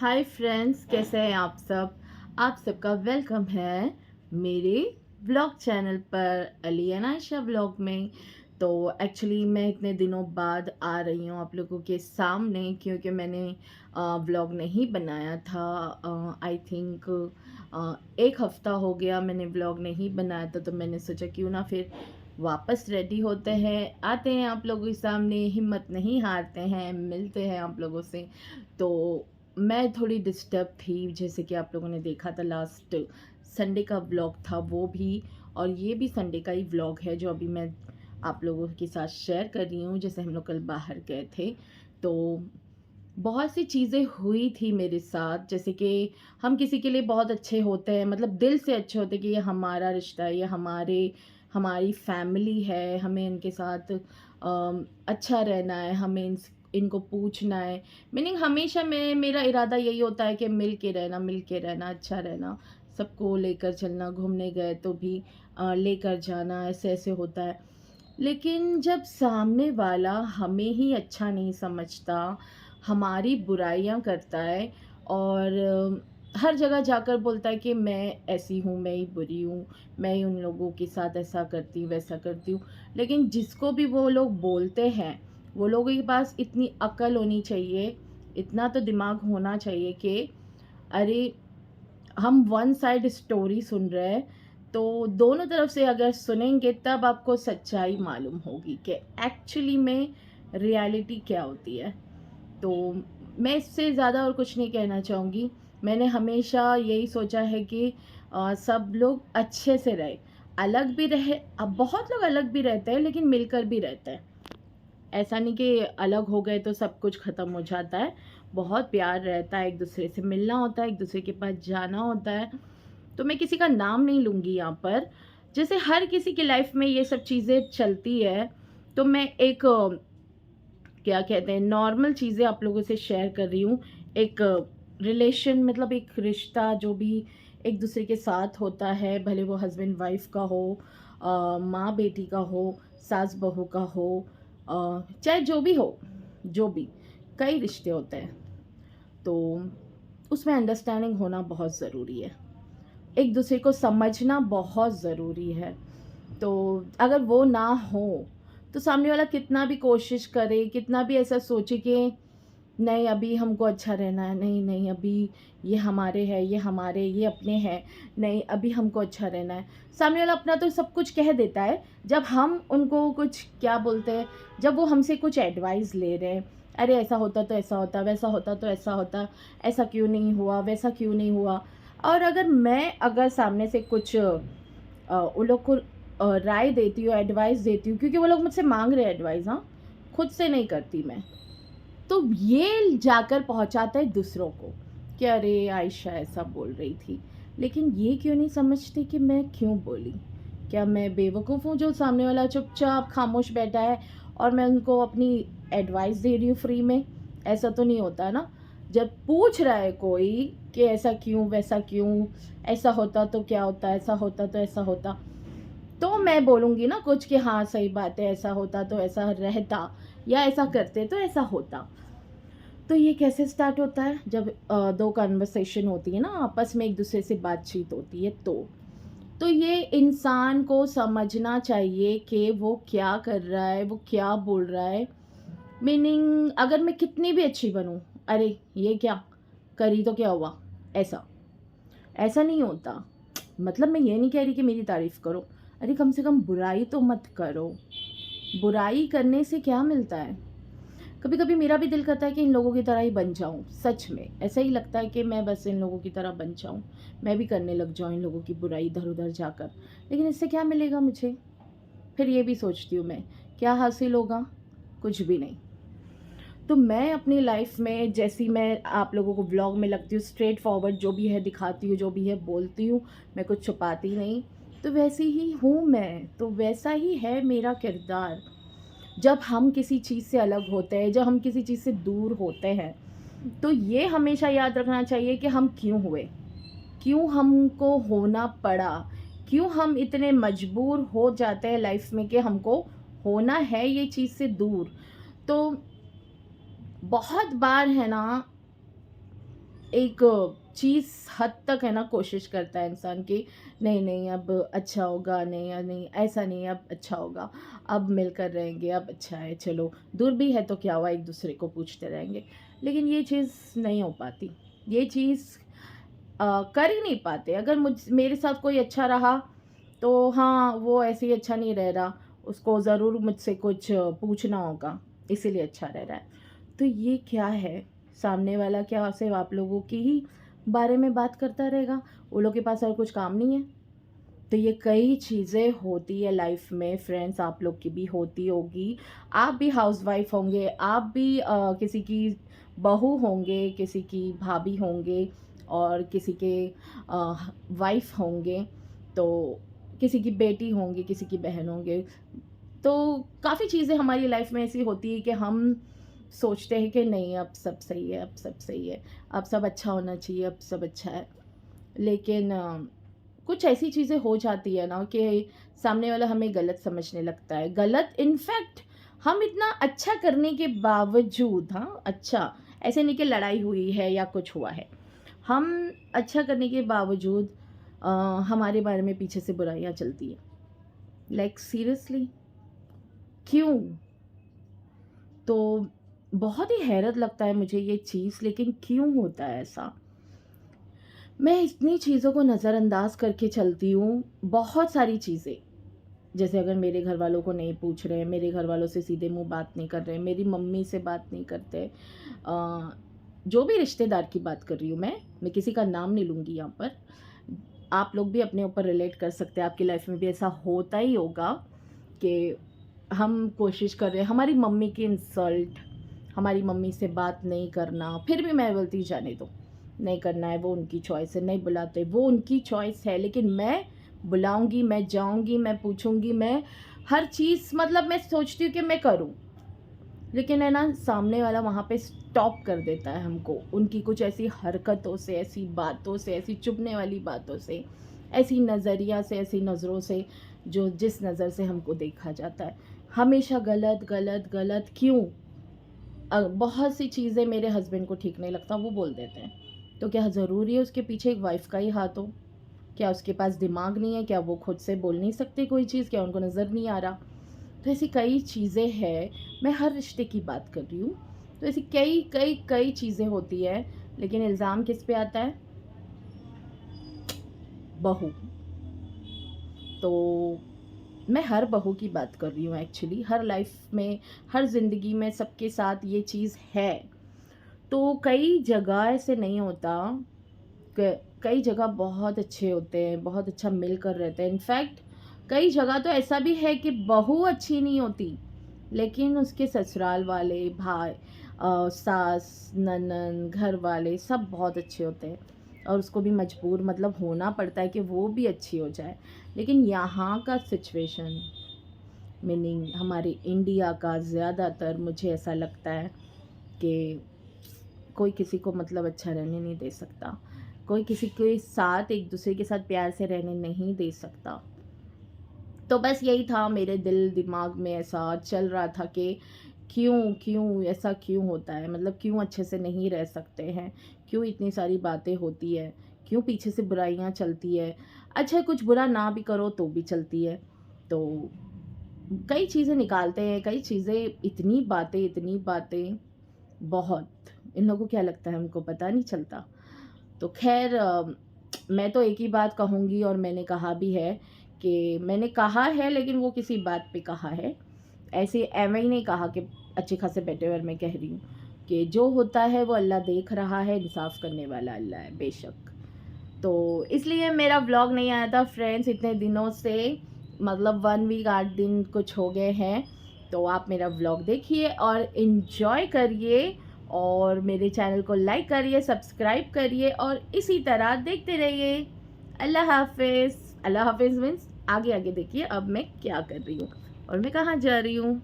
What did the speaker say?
Hi friends, कैसे हैं आप सब। आप सबका वेलकम है मेरे व्लॉग चैनल पर अली एंड आयशा व्लॉग में। तो एक्चुअली मैं इतने दिनों बाद आ रही हूँ आप लोगों के सामने, क्योंकि मैंने व्लॉग नहीं बनाया था। आई थिंक एक हफ़्ता हो गया मैंने व्लॉग नहीं बनाया था, तो मैंने सोचा क्यों ना फिर वापस रेडी होते हैं, आते हैं आप लोगों के सामने, हिम्मत नहीं हारते हैं, मिलते हैं आप लोगों से। तो मैं थोड़ी डिस्टर्ब थी, जैसे कि आप लोगों ने देखा था लास्ट संडे का व्लॉग था वो भी, और ये भी संडे का ही व्लॉग है जो अभी मैं आप लोगों के साथ शेयर कर रही हूँ। जैसे हम लोग कल बाहर गए थे, तो बहुत सी चीज़ें हुई थी मेरे साथ। जैसे कि हम किसी के लिए बहुत अच्छे होते हैं, मतलब दिल से अच्छे होते हैं कि ये हमारा रिश्ता है, ये हमारी फैमिली है, हमें इनके साथ अच्छा रहना है, हमें इनको पूछना है। मीनिंग हमेशा मेरा इरादा यही होता है कि मिल के रहना, अच्छा रहना, सबको लेकर चलना, घूमने गए तो भी लेकर जाना, ऐसे ऐसे होता है। लेकिन जब सामने वाला हमें ही अच्छा नहीं समझता, हमारी बुराइयां करता है, और हर जगह जाकर बोलता है कि मैं ऐसी हूँ, मैं ही बुरी हूँ, मैं ही उन लोगों के साथ ऐसा करती हूँ, वैसा करती हूँ। लेकिन जिसको भी वो लोग बोलते हैं, वो लोगों के पास इतनी अक्ल होनी चाहिए, इतना तो दिमाग होना चाहिए कि अरे, हम वन साइड स्टोरी सुन रहे हैं, तो दोनों तरफ से अगर सुनेंगे तब आपको सच्चाई मालूम होगी कि एक्चुअली में रियलिटी क्या होती है। तो मैं इससे ज़्यादा और कुछ नहीं कहना चाहूँगी। मैंने हमेशा यही सोचा है कि सब लोग अच्छे से रहे, अलग भी रहे। अब बहुत लोग अलग भी रहते हैं, लेकिन मिलकर भी रहते हैं। ऐसा नहीं कि अलग हो गए तो सब कुछ ख़त्म हो जाता है। बहुत प्यार रहता है, एक दूसरे से मिलना होता है, एक दूसरे के पास जाना होता है। तो मैं किसी का नाम नहीं लूँगी यहाँ पर। जैसे हर किसी की लाइफ में ये सब चीज़ें चलती है, तो मैं एक क्या कहते हैं, नॉर्मल चीज़ें आप लोगों से शेयर कर रही हूँ। एक रिलेशन, मतलब एक रिश्ता जो भी एक दूसरे के साथ होता है, भले वो हस्बैंड वाइफ का हो, माँ बेटी का हो, सास बहू का हो, चाहे जो भी हो, जो भी कई रिश्ते होते हैं, तो उसमें अंडरस्टैंडिंग होना बहुत ज़रूरी है, एक दूसरे को समझना बहुत ज़रूरी है। तो अगर वो ना हो, तो सामने वाला कितना भी कोशिश करे, कितना भी ऐसा सोचे कि नहीं अभी हमको अच्छा रहना है, नहीं नहीं अभी ये हमारे हैं, ये हमारे, ये अपने हैं, नहीं अभी हमको अच्छा रहना है। सामने वाला अपना तो सब कुछ कह देता है, जब हम उनको कुछ क्या बोलते हैं, जब वो हमसे कुछ एडवाइस ले रहे हैं, अरे ऐसा होता तो ऐसा होता, वैसा होता तो ऐसा होता, ऐसा क्यों नहीं हुआ, वैसा क्यों नहीं हुआ। और अगर सामने से कुछ उन लोग को राय देती हूँ, एडवाइस देती हूँ, क्योंकि वो लोग मुझसे मांग रहे हैं एडवाइस, हाँ, खुद से नहीं करती मैं। तो ये जाकर पहुंचाता है दूसरों को कि अरे आयशा ऐसा बोल रही थी। लेकिन ये क्यों नहीं समझते कि मैं क्यों बोली। क्या मैं बेवकूफ़ हूँ जो सामने वाला चुपचाप खामोश बैठा है और मैं उनको अपनी एडवाइस दे रही हूँ फ्री में। ऐसा तो नहीं होता ना। जब पूछ रहा है कोई कि ऐसा क्यों, वैसा क्यों, ऐसा होता तो क्या होता, ऐसा होता तो ऐसा होता, तो मैं बोलूँगी ना कुछ कि हाँ सही बात है, ऐसा होता तो ऐसा रहता, या ऐसा करते तो ऐसा होता। तो ये कैसे स्टार्ट होता है, जब दो कन्वर्सेशन होती है ना, आपस में एक दूसरे से बातचीत होती है, तो ये इंसान को समझना चाहिए कि वो क्या कर रहा है, वो क्या बोल रहा है। मीनिंग अगर मैं कितनी भी अच्छी बनूं, अरे ये क्या करी तो क्या हुआ, ऐसा ऐसा नहीं होता। मतलब मैं ये नहीं कह रही कि मेरी तारीफ़ करो, अरे कम से कम बुराई तो मत करो। बुराई करने से क्या मिलता है। कभी कभी मेरा भी दिल करता है कि इन लोगों की तरह ही बन जाऊं, सच में ऐसा ही लगता है कि मैं बस इन लोगों की तरह बन जाऊं, मैं भी करने लग जाऊं इन लोगों की बुराई इधर उधर जाकर। लेकिन इससे क्या मिलेगा मुझे। फिर ये भी सोचती हूँ मैं, क्या हासिल होगा, कुछ भी नहीं। तो मैं अपनी लाइफ में, जैसी मैं आप लोगों को ब्लॉग में लगती हूँ, स्ट्रेट फॉरवर्ड जो भी है दिखाती हूँ, जो भी है बोलती हूँ, मैं कुछ छुपाती नहीं, तो वैसी ही हूँ मैं, तो वैसा ही है मेरा किरदार। जब हम किसी चीज़ से अलग होते हैं, जब हम किसी चीज़ से दूर होते हैं, तो ये हमेशा याद रखना चाहिए कि हम क्यों हुए, क्यों हमको होना पड़ा, क्यों हम इतने मजबूर हो जाते हैं लाइफ में कि हमको होना है ये चीज़ से दूर। तो बहुत बार है ना, एक चीज़ हद तक है ना कोशिश करता है इंसान कि नहीं नहीं अब अच्छा होगा, नहीं या नहीं ऐसा नहीं, अब अच्छा होगा, अब मिलकर रहेंगे, अब अच्छा है, चलो दूर भी है तो क्या हुआ, एक दूसरे को पूछते रहेंगे। लेकिन ये चीज़ नहीं हो पाती, ये चीज़ कर ही नहीं पाते। अगर मेरे साथ कोई अच्छा रहा तो हाँ, वो ऐसे ही अच्छा नहीं रह रहा, उसको ज़रूर मुझसे कुछ पूछना होगा, इसीलिए अच्छा रह रहा है। तो ये क्या है, सामने वाला क्या सिर्फ आप लोगों की ही बारे में बात करता रहेगा, वो लोग के पास और कुछ काम नहीं है? तो ये कई चीज़ें होती है लाइफ में फ्रेंड्स, आप लोग की भी होती होगी। आप भी हाउसवाइफ होंगे, आप भी किसी की बहू होंगे, किसी की भाभी होंगे और किसी के वाइफ होंगे, तो किसी की बेटी होंगी, किसी की बहन होंगे। तो काफ़ी चीज़ें हमारी लाइफ में ऐसी होती है कि हम सोचते हैं कि नहीं अब सब सही है, अब सब सही है, अब सब अच्छा होना चाहिए, अब सब अच्छा है। लेकिन कुछ ऐसी चीज़ें हो जाती है ना कि सामने वाला हमें गलत समझने लगता है। गलत इनफैक्ट हम इतना अच्छा करने के बावजूद, हाँ, अच्छा ऐसे नहीं कि लड़ाई हुई है या कुछ हुआ है, हम अच्छा करने के बावजूद हमारे बारे में पीछे से बुराइयाँ चलती हैं। लाइक सीरियसली क्यों? तो बहुत ही हैरत लगता है मुझे ये चीज़, लेकिन क्यों होता है ऐसा? मैं इतनी चीज़ों को नज़रअंदाज करके चलती हूँ, बहुत सारी चीज़ें। जैसे अगर मेरे घर वालों को नहीं पूछ रहे, मेरे घर वालों से सीधे मुँह बात नहीं कर रहे, मेरी मम्मी से बात नहीं करते, जो भी रिश्तेदार की बात कर रही हूँ मैं किसी का नाम नहीं लूँगी यहाँ पर। आप लोग भी अपने ऊपर रिलेट कर सकते हैं, आपकी लाइफ में भी ऐसा होता ही होगा कि हम कोशिश कर रहे हैं, हमारी मम्मी की इंसल्ट, हमारी मम्मी से बात नहीं करना, फिर भी मैं बोलती जाने दो, नहीं करना है, वो उनकी चॉइस है, नहीं बुलाते वो उनकी चॉइस है, लेकिन मैं बुलाऊंगी, मैं जाऊंगी, मैं पूछूंगी, मैं हर चीज़, मतलब मैं सोचती हूँ कि मैं करूँ। लेकिन है ना, सामने वाला वहाँ पे स्टॉप कर देता है हमको, उनकी कुछ ऐसी हरकतों से, ऐसी बातों से, ऐसी चुभने वाली बातों से, ऐसी नज़रिया से, ऐसी नज़रों से, जो जिस नज़र से हमको देखा जाता है हमेशा गलत गलत गलत। क्यों? बहुत सी चीज़ें मेरे हस्बैंड को ठीक नहीं लगता, वो बोल देते हैं, तो क्या ज़रूरी है उसके पीछे एक वाइफ़ का ही हाथ हो? क्या उसके पास दिमाग नहीं है? क्या वो खुद से बोल नहीं सकते कोई चीज़? क्या उनको नज़र नहीं आ रहा? तो ऐसी कई चीज़ें हैं, मैं हर रिश्ते की बात कर रही हूँ। तो ऐसी कई कई कई चीज़ें होती है, लेकिन इल्ज़ाम किस पे आता है? बहू। तो मैं हर बहू की बात कर रही हूँ एक्चुअली, हर लाइफ में, हर ज़िंदगी में सबके साथ ये चीज़ है। तो कई जगह ऐसे नहीं होता, कई जगह बहुत अच्छे होते हैं, बहुत अच्छा मिलकर रहते हैं। इनफैक्ट कई जगह तो ऐसा भी है कि बहू अच्छी नहीं होती, लेकिन उसके ससुराल वाले, भाई, सास, ननद, घर वाले सब बहुत अच्छे होते हैं और उसको भी मजबूर मतलब होना पड़ता है कि वो भी अच्छी हो जाए। लेकिन यहाँ का सिचुएशन, मीनिंग हमारे इंडिया का, ज़्यादातर मुझे ऐसा लगता है कि कोई किसी को मतलब अच्छा रहने नहीं दे सकता, कोई किसी के साथ, एक दूसरे के साथ प्यार से रहने नहीं दे सकता। तो बस यही था, मेरे दिल दिमाग में ऐसा चल रहा था कि क्यों क्यों ऐसा क्यों होता है, मतलब क्यों अच्छे से नहीं रह सकते हैं, क्यों इतनी सारी बातें होती है, क्यों पीछे से बुराइयां चलती है। अच्छा, कुछ बुरा ना भी करो तो भी चलती है। तो कई चीज़ें निकालते हैं, कई चीज़ें, इतनी बातें, बहुत। इन लोगों को क्या लगता है हमको पता नहीं चलता। तो खैर, मैं तो एक ही बात कहूँगी और मैंने कहा भी है कि मैंने कहा है, लेकिन वो किसी बात पे कहा है, ऐसे एवं ही नहीं कहा कि अच्छे खासे बैठे हुए मैं कह रही हूँ कि जो होता है वो अल्लाह देख रहा है, इंसाफ करने वाला अल्लाह है बेशक। तो इसलिए मेरा व्लॉग नहीं आया था फ्रेंड्स इतने दिनों से, मतलब 1 वीक 8 दिन कुछ हो गए हैं। तो आप मेरा व्लॉग देखिए और इन्जॉय करिए और मेरे चैनल को लाइक करिए, सब्सक्राइब करिए और इसी तरह देखते रहिए। अल्लाह हाफिज़। अल्लाह हाफिज़ मीन्स आगे आगे देखिए अब मैं क्या कर रही हूँ और मैं कहाँ जा रही हूँ।